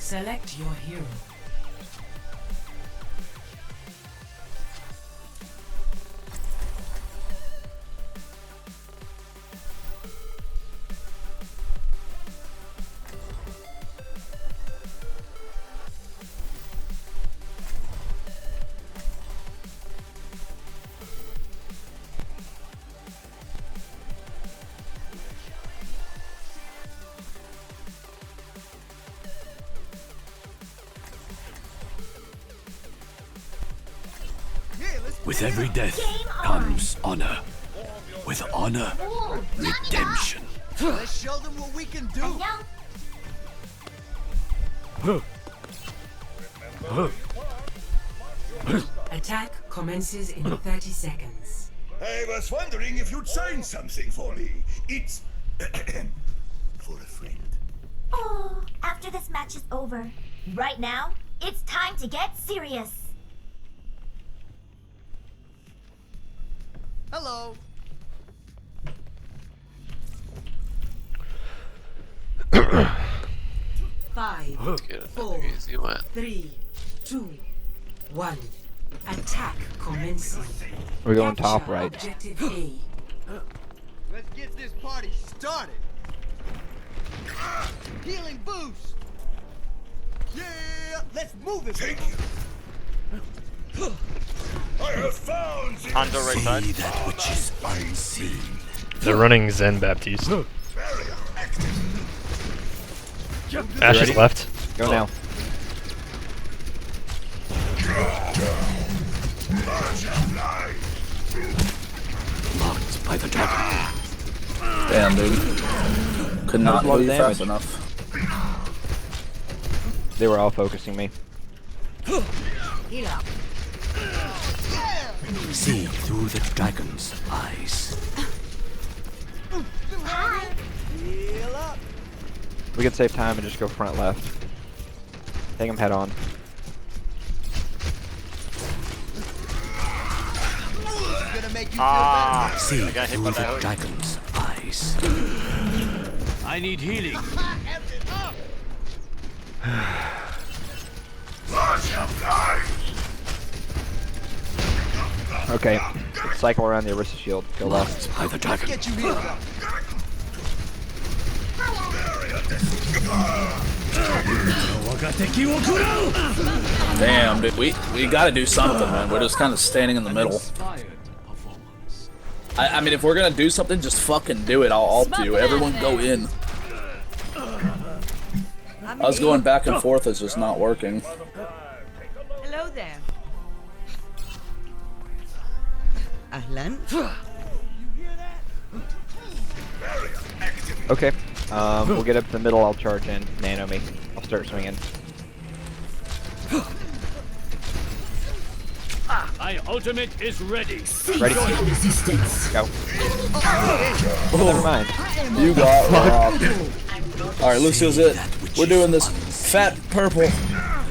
Select your hero. With every death comes honor. With honor, redemption. Let's show them what we can do. Attack commences in 30 seconds. I was wondering if you'd sign something for me. It's for a friend. Oh, after this match is over. Right now, it's time to get serious. Hello. Five, Get four, another easy one. 3, 2, 1. Attack commencing. We're going Capture top right. Objective A. Let's get this party started. Healing boost. Yeah, let's move it. Thank you. I have found the Hanzo right side. See that which is unseen. They're running Zen Baptiste. barrier active. Ash is left. Go now. Marked by the dragon. Damn, dude. Could not Lot of move fast damage. enough. They were all focusing me. Heal up. See through the dragon's eyes. Heal up. We can save time and just go front left. Take them head on. Gonna make you Ah, See I got hit through by the that hook. dragon's eyes. I need healing. Okay. Let's cycle around the Orisa shield. Go left. Marked by the dragon. Get you healed up. Damn, dude. We gotta do something, man. We're just kind of standing in the middle. Inspired performance. I mean, if we're gonna do something, just fucking do it. I'll do. Everyone go in. Us going back and forth is just not working. Hello there. Ahlan. Okay. We'll get up to the middle. I'll charge in. Nano me. I'll start swinging. My ultimate is ready. Ready? Go. Never mind. You got robbed. Alright, Lucio's it. We're doing this. Fat purple.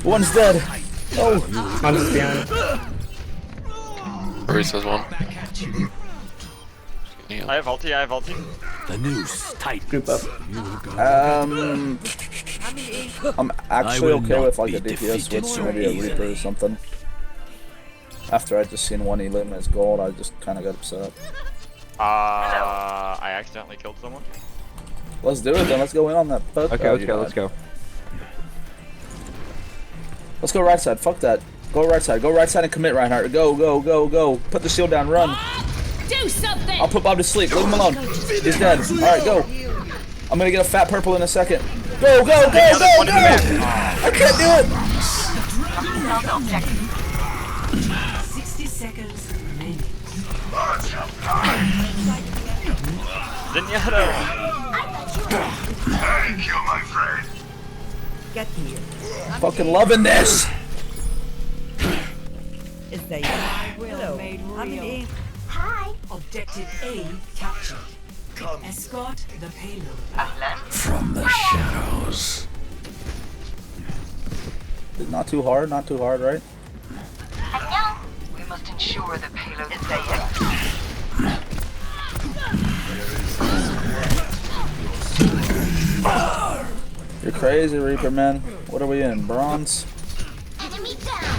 One's dead. Oh. Orisa's one. I have ulti, I have ulti. The noose tight. Group up. I'm actually will okay not with like a be DPS defeated switch, so maybe a Reaper or easily. something. After I just seen one Elim as gold, I just kind of got upset. I accidentally killed someone. Let's do it then. Let's go in on that. Fuck. Okay, Oh, let's you go. died. Let's go. Let's go right side. Fuck that. Go right side. Go right side and commit, Reinhardt. Go, go, go, go. Put the shield down. Run. Do something! I'll put Bob to sleep. Leave him alone. He's dead. Alright, go. I'm gonna get a fat purple in a second. Go, go, go, go, go! I can't do it! 60 seconds remaining. Zenyatta! Thank you, my friend. Get here. Fucking loving this! Is there? Hello. I'm in A. Hi. Objective A captured. Escort the payload. From the shadows. Not too hard, right? We must ensure the payload is there. You're crazy, Reaper, man. What are we in? Bronze? Enemy down.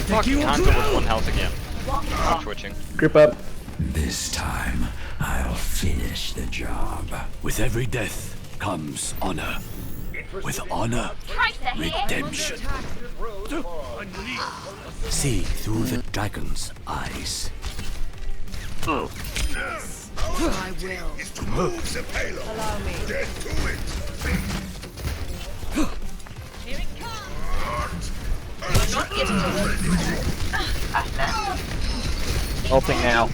Fuck, Hanzo with 1 health again. I'm switching. Group up. This time, I'll finish the job. With every death comes honor. With honor, redemption. See through the dragon's eyes. I will. Is to move the payload. Allow me. Get to it. Here it comes. Not getting away. Ulting now.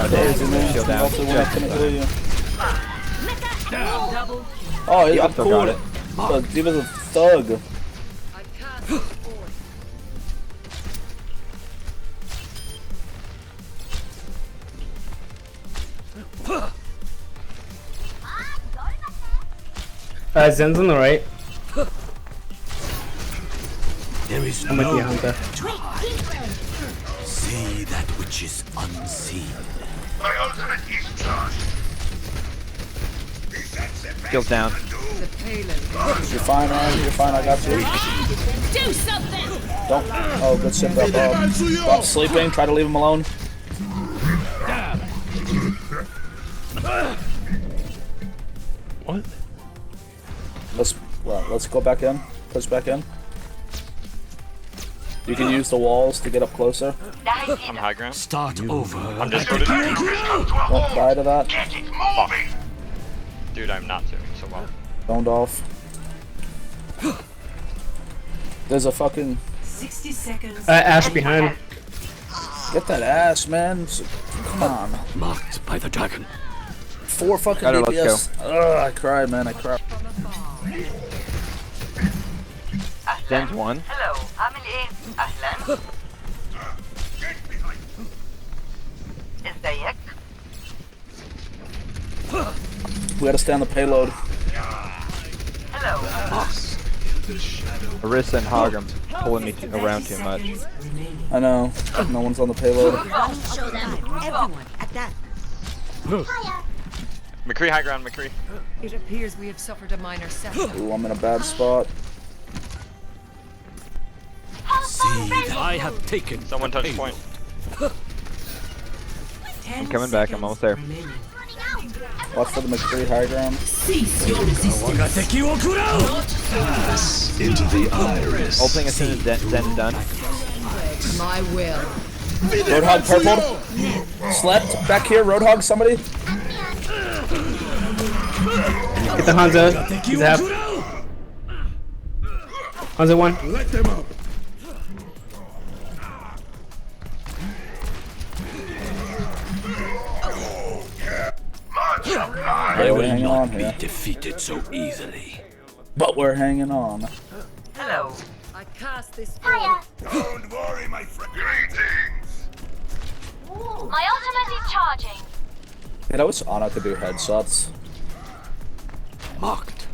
There's a Shield down. Hopefully we're not gonna kill you. Double. Oh, yeah, Yeah, I'm still cool got with it. it. Diva's a thug. I cast this forth. Zen's on the right. There is I'm with no you, Hunter. see that which is unseen. My ultimate is charged. Is that the best Shield down. I can do? The payload. You're fine, Ryan. You're fine. I got you. Do something. Don't. Oh, good sit up, Bob. Bob's sleeping. Try to leave him alone. What? Let's go back in. Push back in. You can use the walls to get up closer. I'm high ground. Start over. I'm discorded. Don't die to that. Get it moving. Dude, I'm not doing so well. Zoned off. There's a fucking. 60 seconds. Ash behind. Get that ass, man. Come on. Marked by the dragon. 4 fucking Better, DPS. let's Ugh, I cried, man. I cried. Zen's one. Hello, عامل ايه؟ أهلا. ازيك؟ We gotta stay on the payload. Hello. Orisa and Hogum pulling me around too much. Seconds remaining. I know. No one's on the payload. Show them. Everyone, at that. McCree high ground, McCree. It appears we have suffered a minor setback. Ooh, I'm in a bad spot. See that I have taken. Someone the touch point. payload. 10 I'm coming back, I'm seconds almost there. remaining. Watch for the McCree high ground. Into the iris. Ulting as soon as Zen's done. My will. Roadhog purpled. Slept. Back here, Roadhog, somebody. Get the Hanzo. Zap. Hanzo 1. Let them up. Yeah, we're hanging on Be here. defeated so easily. But we're hanging on. Hello. I cast this forth. Don't worry, my friend. Greetings. My ultimate is charging. You know, it's Ana to do headshots. Marked.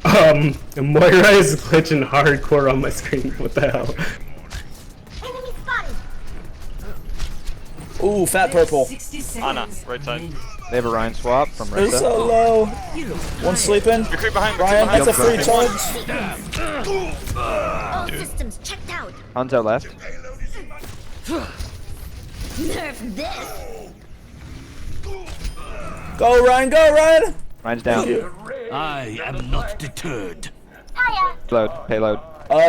Moira is glitching hardcore on my screen. What the hell? Enemy spotted. Ooh, fat purple. 60 seconds Anna, right side. remaining. They have a Ryan swap from They're Risa. so low. One sleeping. McCree behind, Ryan, McCree that's a behind. free charge. All systems checked out. Hanzo left. Payload is in my Nerf this. Go, Ryan, go, Ryan. Ryan's down. I am not deterred. Payload.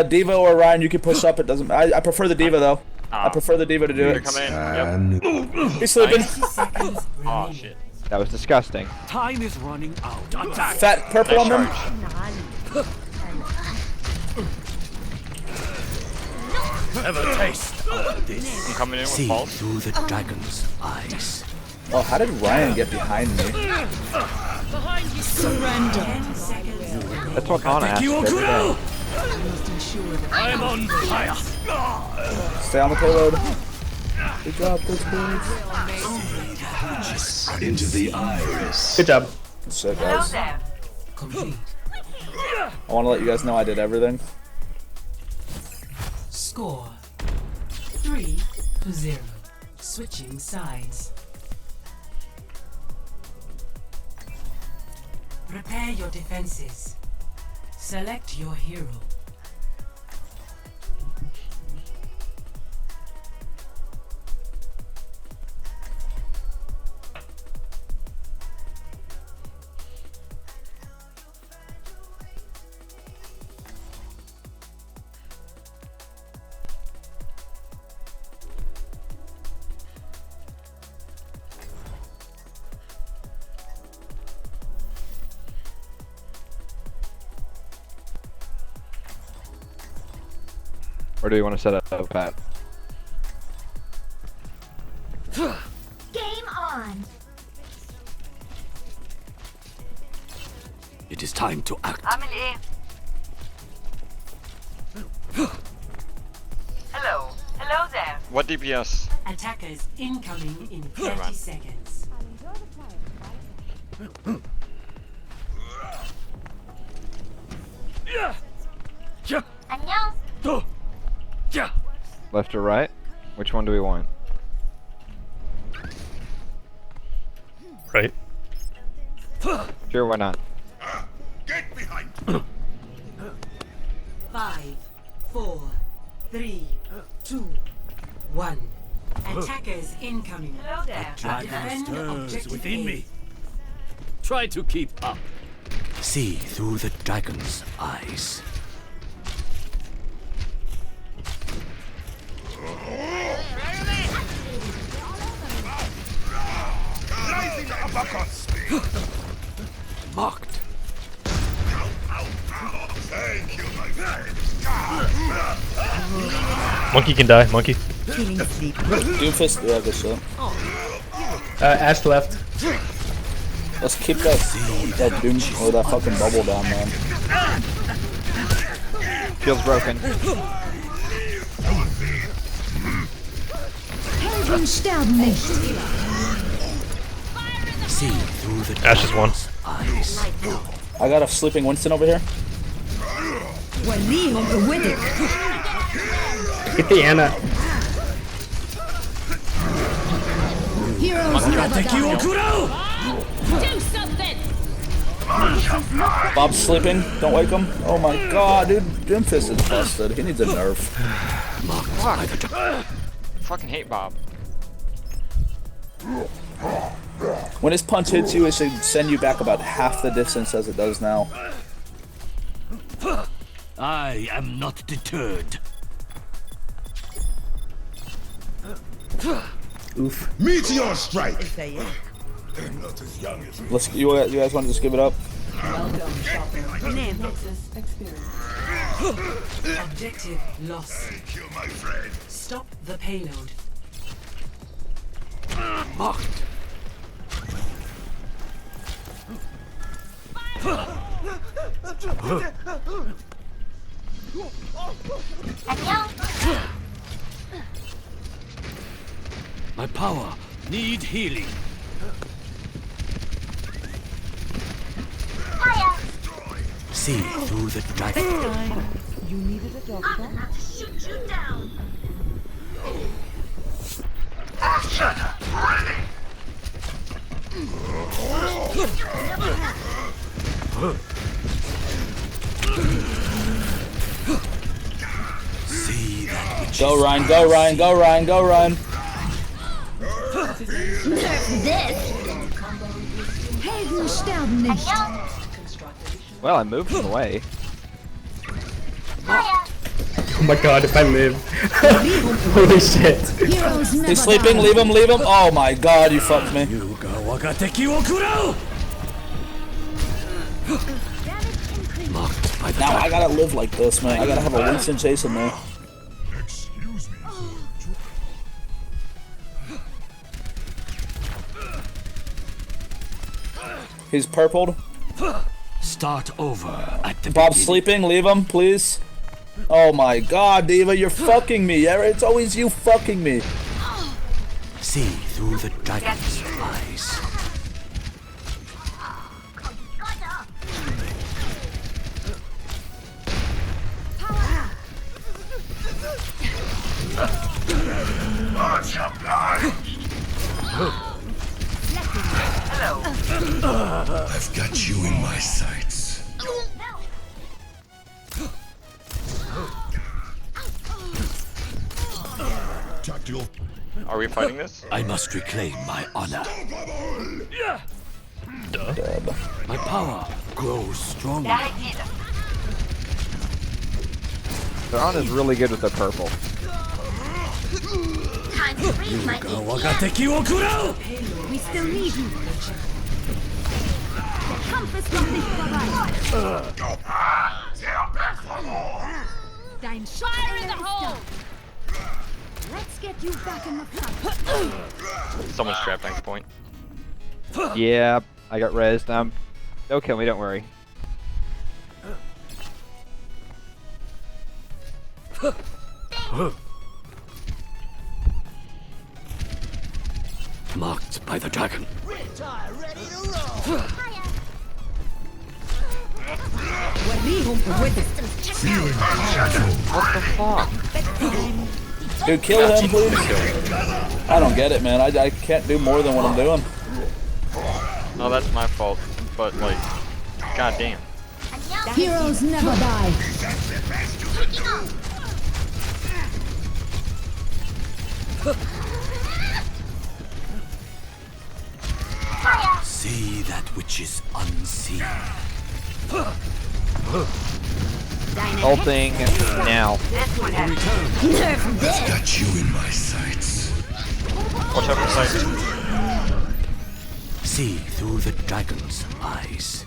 Diva or Ryan, you can push up. It doesn't. I prefer the Diva though. I prefer the Diva to do They're it. coming in. Yep. He's sleeping. 60 seconds Oh remaining. shit. That was disgusting. Time is running out. Attack. Fat purple on them. Have a taste of this. I'm coming in with See balls. through the dragon's eyes. Oh, how did Ryan get behind me? 10 seconds. That's what Ana asks every day. I'm on fire. Stay on the payload. Good job, good boys. Into the iris. Good job. Sick, Hello guys. there. Complete. I want to let you guys know I did everything. Score 3-0. Switching sides. Prepare your defenses. Select your hero. Where do you want to set up, Pat? Game on. It is time to act. Amelie. Hello. Hello there. What DPS? Attackers incoming in 30 seconds. 안녕. Left or right? Which one do we want? Right. Sure, why not? Get behind! 5, 4, 3, 2, 1. Attackers incoming. Hello there. Defend objective within A. me. Try to keep up. See through the dragon's eyes. Mocked. Thank you, my friend. Monkey can die. Monkey. Doomfist, yeah, good shit. Ash left. Let's keep that Doom or that fucking bubble down, man. Shield's broken. See through the Ash is one. eyes. I got a sleeping Winston over here. Get the Anna. Bob's sleeping. Don't wake him. Oh my god, dude. Doomfist is busted. He needs a nerf. Fucking hate Bob. When his punch hits you, it should send you back about half the distance as it does now. I am not deterred. Oof. Meteor strike! They're not as young as me. Let's. You guys want to just give it up? Objective lost. Thank you, my friend. Stop the payload. Mocked. 안녕. My power need healing. Hiya. See through the dragon. I'm about to shoot you down. See that which Go Ryan, go Ryan, go Ryan, go Ryan. This. 안녕. Well, I moved him away. Hiya. Oh my god, if I live. Holy shit. He's sleeping. Leave him, leave him. Oh my god, you fucked me. mocked by the Now I dragon. gotta live like this, man. I gotta have a Winston chasing me. Excuse me. He's purpled. Start over at the Bob's beginning. sleeping. Leave him, please. Oh my god, Diva, you're fucking me. It's always you fucking me. See through the dragon's eyes. Hello. I've got you in my sights. Tactical. Are we fighting this? I must reclaim my honor. Dub. My power grows stronger. Their on is really good with the purple. Time to breathe, my We still need you. Kampf noch nicht vorbei. Dein Fire in the hole. Let's get you back in the front. Someone's trapped next point. Yeah, I got rezzed. They'll kill me, don't worry. Marked by the dragon. What the fuck? Dude, kill him, please. I don't get it, man. I can't do more than what I'm doing. No, that's my fault. But like, goddamn. Heroes never die. See that which is unseen. Ulting now. I've got you in my sights. Watch out for sight. See through the dragon's eyes.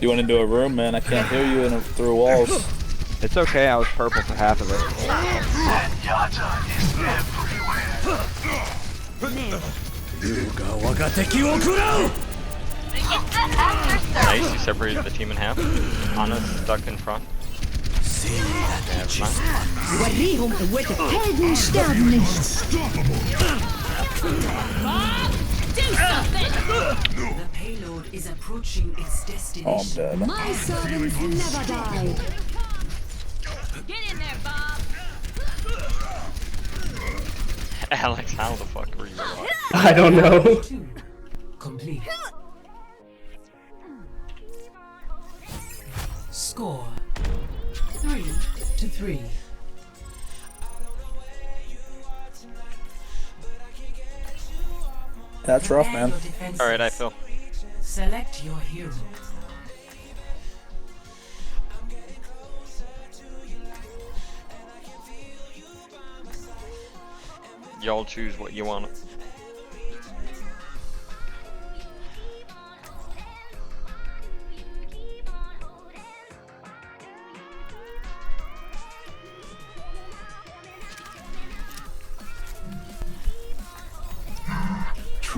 You went into a room, man. I can't hear you through walls. It's okay, I was purple for half of it. Nice, you separated the team in half. Anna's stuck in front. See that which is Helden sterben nicht. The payload is approaching its Oh, I'm destination. dead. My servants never die. Get in there, Bob. Alex, how the fuck were you alive? I don't know. 2 complete. Score 3-3. That's rough, man. Alright, I feel. Select your hero. Y'all choose what you want.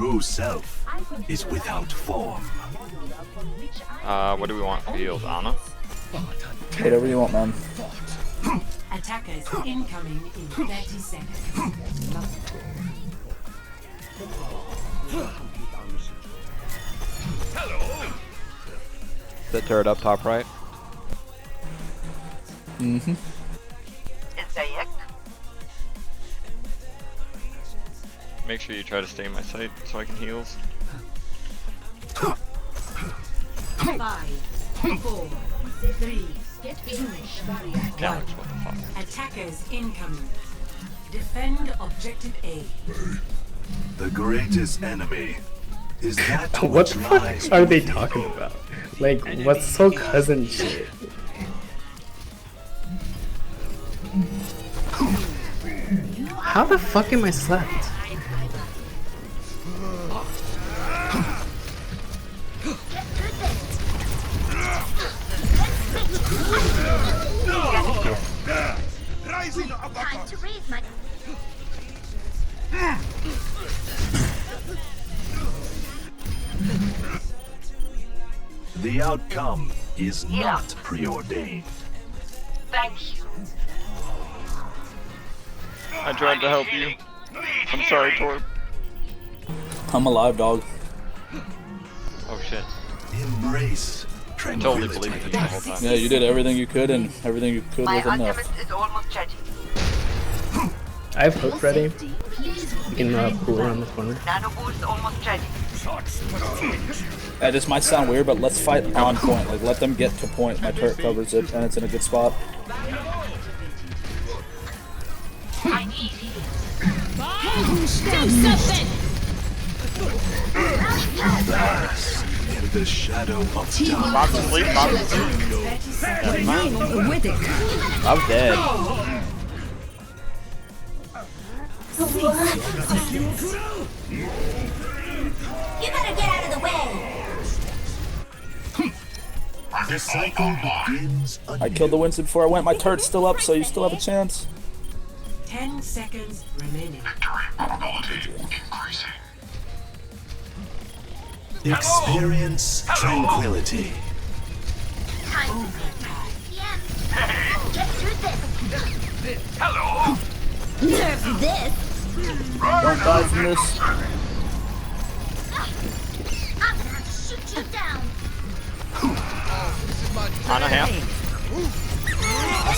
true self is without form. What do we want for heals? Anna? Whatever you want, man. Attackers incoming in 30 seconds. The turret up top right. Mm-hmm. ازيك؟ Make sure you try to stay in my sight so I can heals. 5, 4, 3, 2, Alex, what the fuck? attackers incoming. Defend objective A. The greatest enemy is that What the fuck are they talking about? Like, what's so cousin shit? How the fuck am I slept? Time to raise my... the outcome is not preordained. Thank you. I tried to help you. I'm sorry, Torb. I'm alive, dog. Oh shit. Embrace I totally tranquility. believed it the whole time. Yeah, you did everything you could and everything you could My with enough. ultimate is almost ready. I have hook ready. You can pull around the corner. Nano boost almost ready. This might sound weird, but let's fight on point. Like, let them get to point. My turret covers it, and it's in a good spot. Do something! In the shadow of Bob's asleep, Bob's asleep. With it. I'm dead. You better get out of the way. the cycle begins I killed the Winston before I went. My turret's still up, so you still have a chance. 10 seconds remaining. Experience tranquility. Time. Yeah. Get through this. Hello. Nerf this. Don't die from this. I'm gonna have to shoot you down. On a half.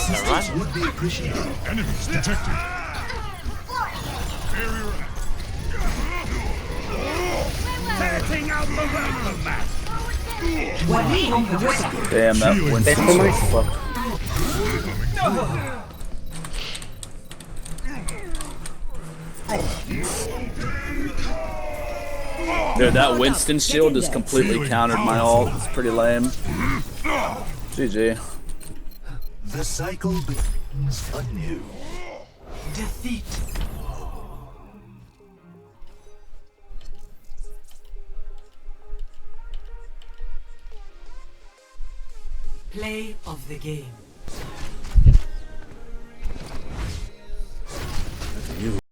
Never mind. Would be appreciated. Enemies detected. Setting out the welcome mat. Damn, that Winston's so fucked. Dude, that Winston shield just completely countered my ult. It's pretty lame. GG. The cycle begins anew. Defeat. Play of the game.